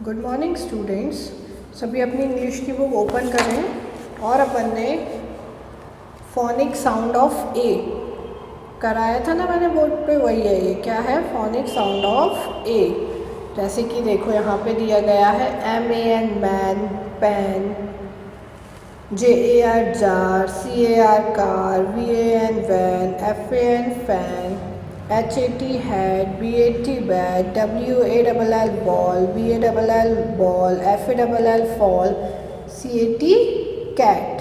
Good morning students. सभी अपनी English की बुक ओपन करें और अपन ने फोनिक साउंड ऑफ ए कराया था ना मैंने बोर्ड पे, वही है ये। क्या है? Phonic sound of A. जैसे कि देखो यहाँ पे दिया गया है MAN man, pen, JAR jar, CAR car, VAN van, FAN fan, HAT hat, BAT bat, WALL ball, BALL ball, FALL fall, CAT cat.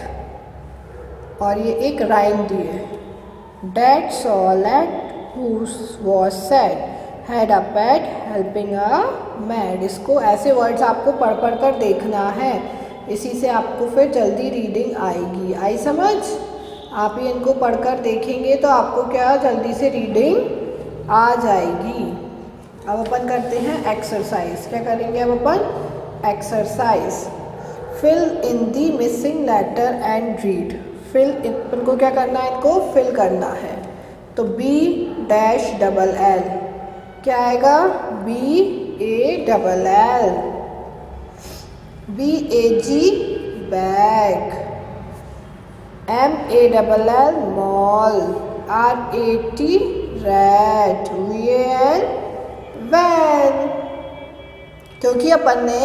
और ये एक राइम दी है, dad saw lat who was sad, had a pet helping a mad. इसको ऐसे words आपको पढ़ पढ़ कर देखना है, इसी से आपको फिर जल्दी रीडिंग आएगी। आई समझ? आप ही इनको पढ़कर देखेंगे तो आपको क्या जल्दी से रीडिंग आ जाएगी। अब अपन करते हैं एक्सरसाइज। क्या करेंगे अब अपन? Exercise. Fill in the missing letter and read. Fill अपन को क्या करना है? इनको फिल करना है। तो B-LL क्या आएगा? BALL। BAG bag, MALL mall, RAT rat, VAN van. क्योंकि अपन ने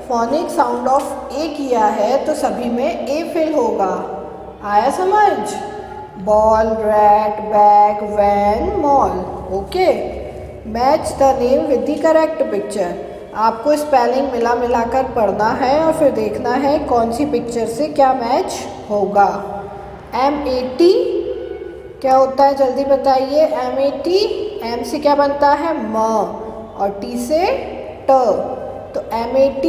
फोनिक साउंड ऑफ ए किया है तो सभी में ए फिल होगा। आया समझ? Ball, rat, bag, van, mall. Okay. Match the name with the correct picture. आपको स्पेलिंग मिला मिलाकर पढ़ना है और फिर देखना है कौन सी पिक्चर से क्या मैच होगा। MAT क्या होता है? जल्दी बताइए। MAT, M से क्या बनता है? म, और T से ट। तो MAT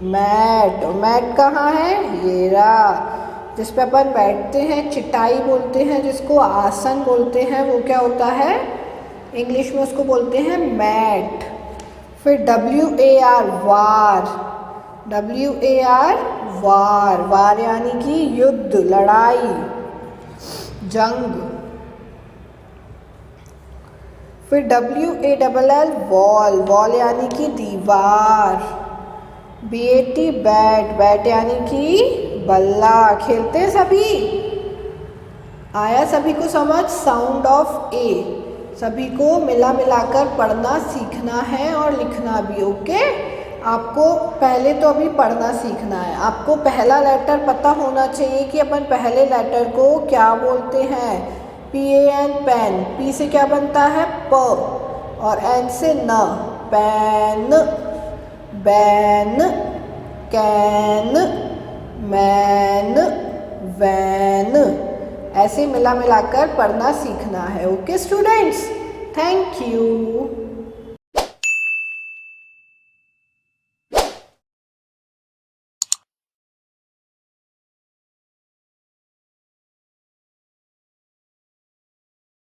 मैट। मैट कहाँ है? ये रहा, जिस पे अपन बैठते हैं, चटाई बोलते हैं जिसको, आसन बोलते हैं, वो क्या होता है? इंग्लिश में उसको बोलते हैं मैट। फिर WAR वार, WAR वार, वार यानी कि युद्ध, लड़ाई, जंग। फिर WALL वॉल, वॉल यानी कि दीवार। BAT बैट, बैट यानी कि बल्ला। खेलते हैं सभी? आया सभी को समझ? साउंड ऑफ ए सभी को मिला मिलाकर पढ़ना सीखना है और लिखना भी। ओके। आपको पहले तो अभी पढ़ना सीखना है। आपको पहला लेटर पता होना चाहिए कि अपन पहले लेटर को क्या बोलते हैं। PAN पेन, P से क्या बनता है? प, और N से न, pan, ban, can, man, van. ऐसे मिला मिलाकर पढ़ना सीखना है। Okay students, thank you.